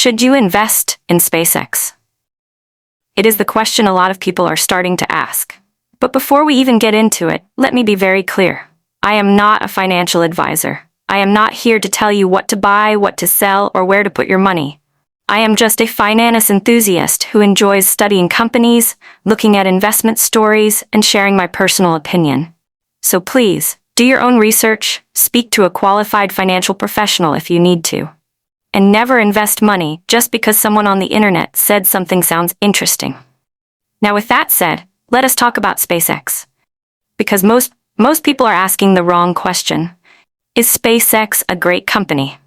Should you invest in SpaceX? It is the question a lot of people are starting to ask. But before we even get into it, let me be very clear. I am not a financial advisor. I am not here to tell you what to buy, what to sell, or where to put your money. I am just a finance enthusiast who enjoys studying companies, looking at investment stories, and sharing my personal opinion. So please, do your own research, speak to a qualified financial professional if you need to. And never invest money just because someone on the internet said something sounds interesting. Now with that said, let us talk about SpaceX. Because most people are asking the wrong question. Is SpaceX a great company?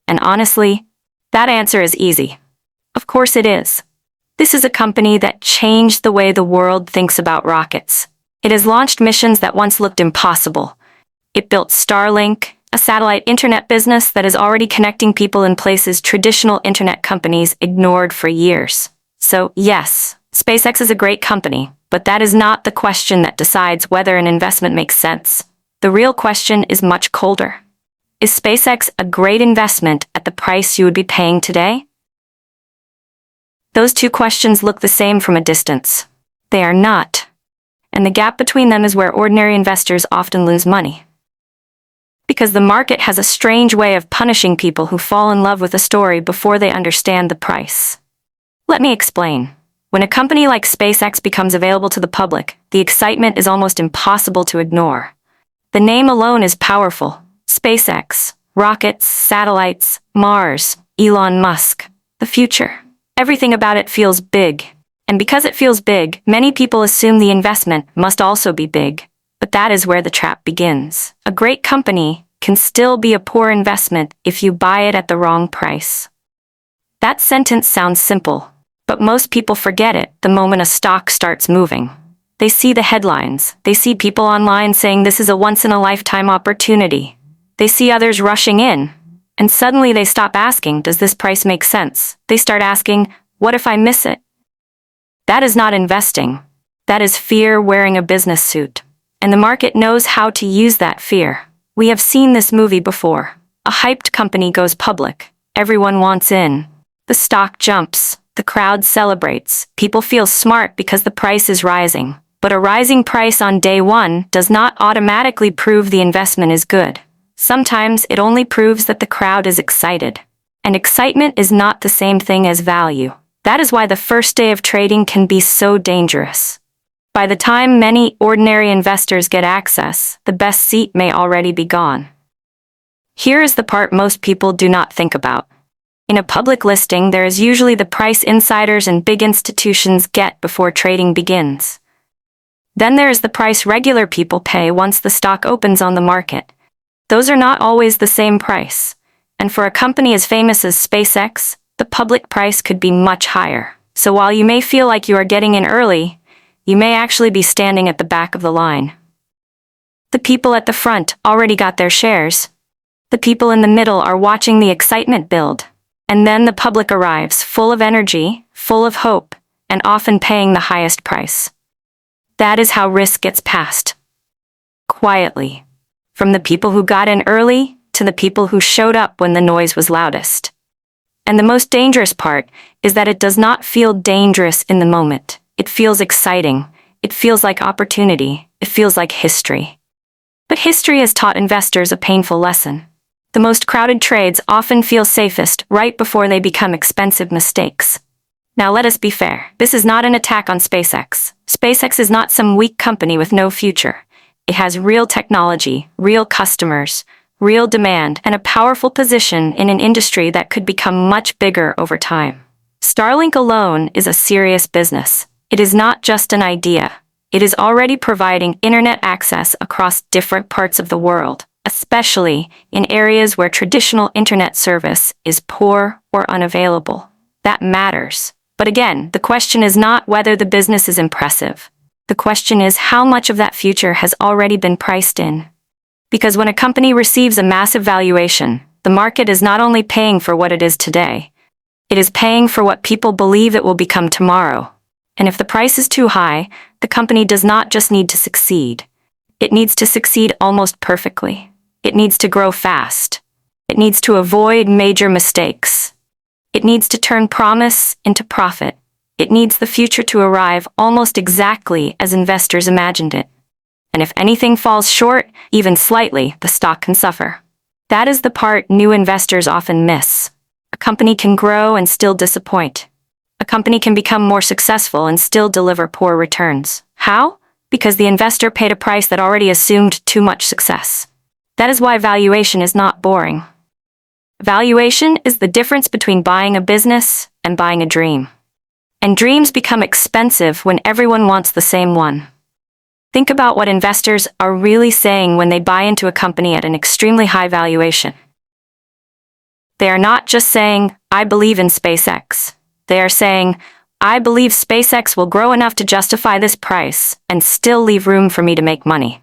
And honestly, that answer is easy. Of course it is. This is a company that changed the way the world thinks about rockets. It has launched missions that once looked impossible. It built Starlink, a satellite internet business that is already connecting people in places traditional internet companies ignored for years. So yes, SpaceX is a great company, but that is not the question that decides whether an investment makes sense. The real question is much colder. Is SpaceX a great investment at the price you would be paying today? Those two questions look the same from a distance. They are not. And the gap between them is where ordinary investors often lose money. Because the market has a strange way of punishing people who fall in love with a story before they understand the price. Let me explain. When a company like SpaceX becomes available to the public, the excitement is almost impossible to ignore. The name alone is powerful. SpaceX, rockets, satellites, Mars, Elon Musk, the future. Everything about it feels big. And because it feels big, many people assume the investment must also be big. But that is where the trap begins. A great company can still be a poor investment if you buy it at the wrong price. That sentence sounds simple, but most people forget it the moment a stock starts moving. They see the headlines. They see people online saying this is a once-in-a-lifetime opportunity. They see others rushing in. And suddenly they stop asking, does this price make sense? They start asking, what if I miss it? That is not investing. That is fear wearing a business suit. And the market knows how to use that fear. We have seen this movie before. A hyped company goes public. Everyone wants in. The stock jumps. The crowd celebrates. People feel smart because the price is rising. But a rising price on day one does not automatically prove the investment is good. Sometimes it only proves that the crowd is excited. And excitement is not the same thing as value. That is why the first day of trading can be so dangerous. By the time many ordinary investors get access, the best seat may already be gone. Here is the part most people do not think about. In a public listing, there is usually the price insiders and big institutions get before trading begins. Then there is the price regular people pay once the stock opens on the market. Those are not always the same price. And for a company as famous as SpaceX, the public price could be much higher. So while you may feel like you are getting in early, you may actually be standing at the back of the line. The people at the front already got their shares. The people in the middle are watching the excitement build. And then the public arrives, full of energy, full of hope, and often paying the highest price. That is how risk gets passed. Quietly. From the people who got in early to the people who showed up when the noise was loudest. And the most dangerous part is that it does not feel dangerous in the moment. It feels exciting. It feels like opportunity. It feels like history. But history has taught investors a painful lesson. The most crowded trades often feel safest right before they become expensive mistakes. Now let us be fair. This is not an attack on SpaceX. SpaceX is not some weak company with no future. It has real technology, real customers, real demand, and a powerful position in an industry that could become much bigger over time. Starlink alone is a serious business. It is not just an idea. It is already providing internet access across different parts of the world, especially in areas where traditional internet service is poor or unavailable. That matters. But again, the question is not whether the business is impressive. The question is how much of that future has already been priced in. Because when a company receives a massive valuation, the market is not only paying for what it is today, it is paying for what people believe it will become tomorrow. And if the price is too high, the company does not just need to succeed. It needs to succeed almost perfectly. It needs to grow fast. It needs to avoid major mistakes. It needs to turn promise into profit. It needs the future to arrive almost exactly as investors imagined it. And if anything falls short, even slightly, the stock can suffer. That is the part new investors often miss. A company can grow and still disappoint. A company can become more successful and still deliver poor returns. How? Because the investor paid a price that already assumed too much success. That is why valuation is not boring. Valuation is the difference between buying a business and buying a dream. And dreams become expensive when everyone wants the same one. Think about what investors are really saying when they buy into a company at an extremely high valuation. They are not just saying, "I believe in SpaceX." They are saying, "I believe SpaceX will grow enough to justify this price and still leave room for me to make money."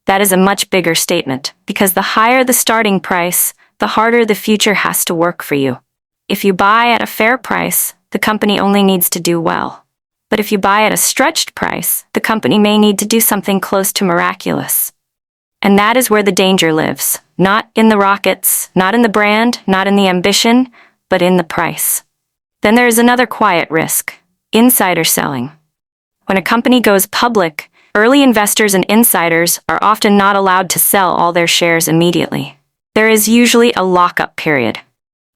That is a much bigger statement, because the higher the starting price, the harder the future has to work for you. If you buy at a fair price, the company only needs to do well. But if you buy at a stretched price, the company may need to do something close to miraculous. And that is where the danger lives. Not in the rockets, not in the brand, not in the ambition, but in the price. Then there is another quiet risk: insider selling. When a company goes public, early investors and insiders are often not allowed to sell all their shares immediately. There is usually a lockup period.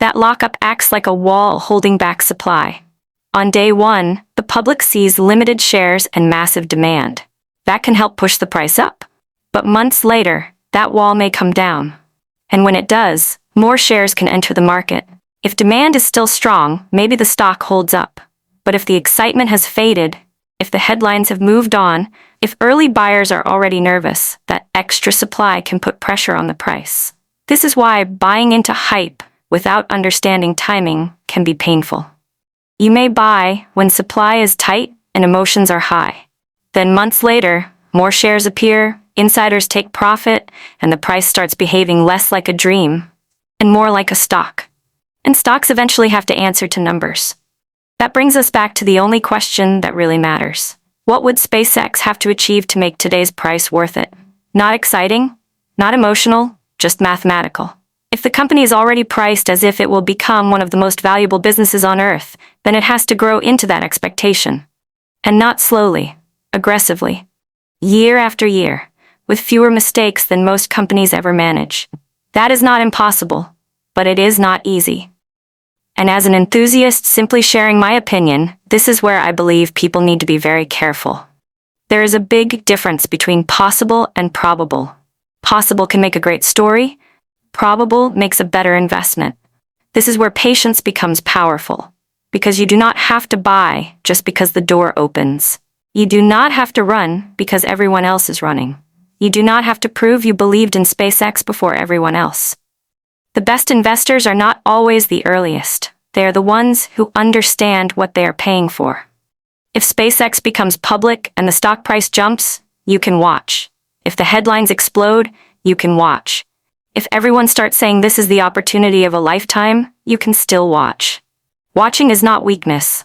That lockup acts like a wall holding back supply. On day one, the public sees limited shares and massive demand. That can help push the price up. But months later, that wall may come down. And when it does, more shares can enter the market. If demand is still strong, maybe the stock holds up. But if the excitement has faded, if the headlines have moved on, if early buyers are already nervous, that extra supply can put pressure on the price. This is why buying into hype without understanding timing can be painful. You may buy when supply is tight and emotions are high. Then months later, more shares appear, insiders take profit, and the price starts behaving less like a dream and more like a stock. And stocks eventually have to answer to numbers. That brings us back to the only question that really matters. What would SpaceX have to achieve to make today's price worth it? Not exciting, not emotional, just mathematical. If the company is already priced as if it will become one of the most valuable businesses on Earth, then it has to grow into that expectation. And not slowly, aggressively, year after year, with fewer mistakes than most companies ever manage. That is not impossible, but it is not easy. And as an enthusiast simply sharing my opinion, this is where I believe people need to be very careful. There is a big difference between possible and probable. Possible can make a great story. Probable makes a better investment. This is where patience becomes powerful, because you do not have to buy just because the door opens. You do not have to run because everyone else is running. You do not have to prove you believed in SpaceX before everyone else. The best investors are not always the earliest. They are the ones who understand what they are paying for. If SpaceX becomes public and the stock price jumps, you can watch. If the headlines explode, you can watch. If everyone starts saying this is the opportunity of a lifetime, you can still watch. Watching is not weakness.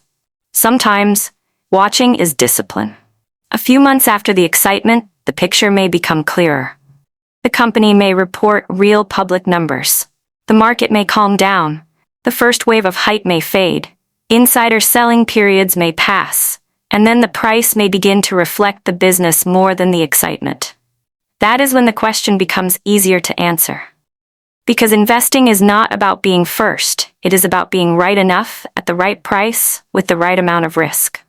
Sometimes, watching is discipline. A few months after the excitement, the picture may become clearer. The company may report real public numbers. The market may calm down. The first wave of hype may fade. Insider selling periods may pass. And then the price may begin to reflect the business more than the excitement. That is when the question becomes easier to answer. Because investing is not about being first, it is about being right enough at the right price with the right amount of risk.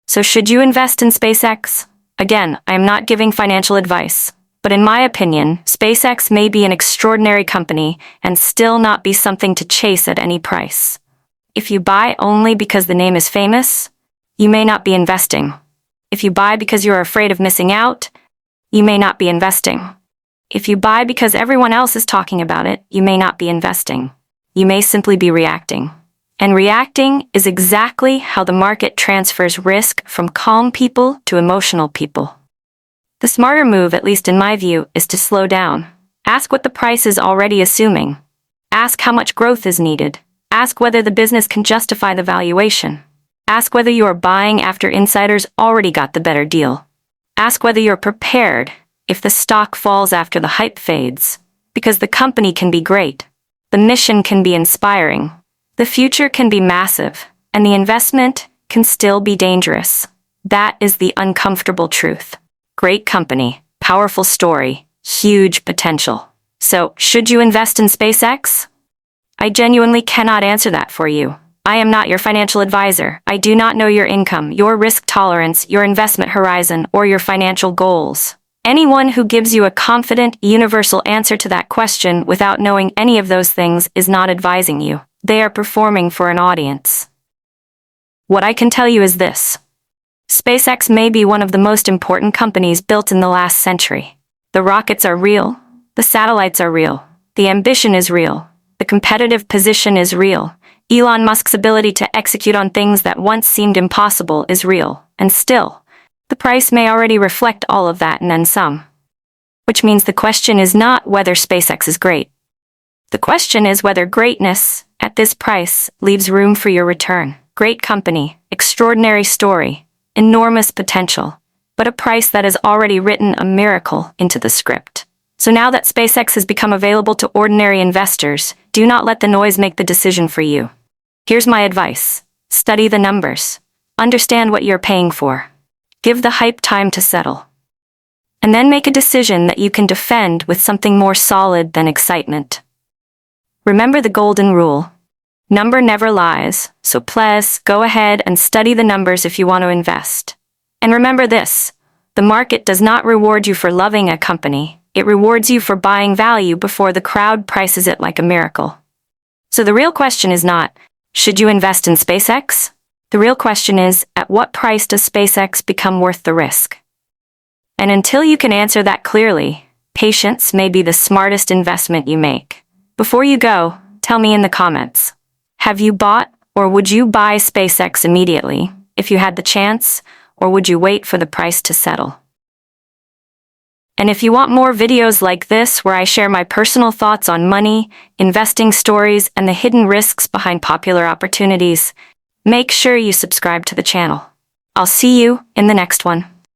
So should you invest in SpaceX? Again, I am not giving financial advice, but in my opinion, SpaceX may be an extraordinary company and still not be something to chase at any price. If you buy only because the name is famous, you may not be investing. If you buy because you are afraid of missing out, you may not be investing. If you buy because everyone else is talking about it, you may not be investing. You may simply be reacting. And reacting is exactly how the market transfers risk from calm people to emotional people. The smarter move, at least in my view, is to slow down. Ask what the price is already assuming. Ask how much growth is needed. Ask whether the business can justify the valuation. Ask whether you are buying after insiders already got the better deal. Ask whether you're prepared if the stock falls after the hype fades, because the company can be great. The mission can be inspiring, The future can be massive, and the investment can still be dangerous. That is the uncomfortable truth. Great company, powerful story, huge potential. So, should you invest in SpaceX? I genuinely cannot answer that for you. I am not your financial advisor. I do not know your income, your risk tolerance, your investment horizon, or your financial goals. Anyone who gives you a confident, universal answer to that question without knowing any of those things is not advising you. They are performing for an audience. What I can tell you is this. SpaceX may be one of the most important companies built in the last century. The rockets are real. The satellites are real. The ambition is real. The competitive position is real. Elon Musk's ability to execute on things that once seemed impossible is real, and still, the price may already reflect all of that and then some. Which means the question is not whether SpaceX is great. The question is whether greatness, at this price, leaves room for your return. Great company, extraordinary story, enormous potential, but a price that has already written a miracle into the script. So now that SpaceX has become available to ordinary investors, do not let the noise make the decision for you. Here's my advice. Study the numbers. Understand what you're paying for. Give the hype time to settle. And then make a decision that you can defend with something more solid than excitement. Remember the golden rule. Number never lies, so please go ahead and study the numbers if you want to invest. And remember this, the market does not reward you for loving a company. It rewards you for buying value before the crowd prices it like a miracle. So the real question is not, should you invest in SpaceX? The real question is, at what price does SpaceX become worth the risk? And until you can answer that clearly, patience may be the smartest investment you make. Before you go, tell me in the comments. Have you bought or would you buy SpaceX immediately if you had the chance, or would you wait for the price to settle? And if you want more videos like this where I share my personal thoughts on money, investing stories, and the hidden risks behind popular opportunities, make sure you subscribe to the channel. I'll see you in the next one.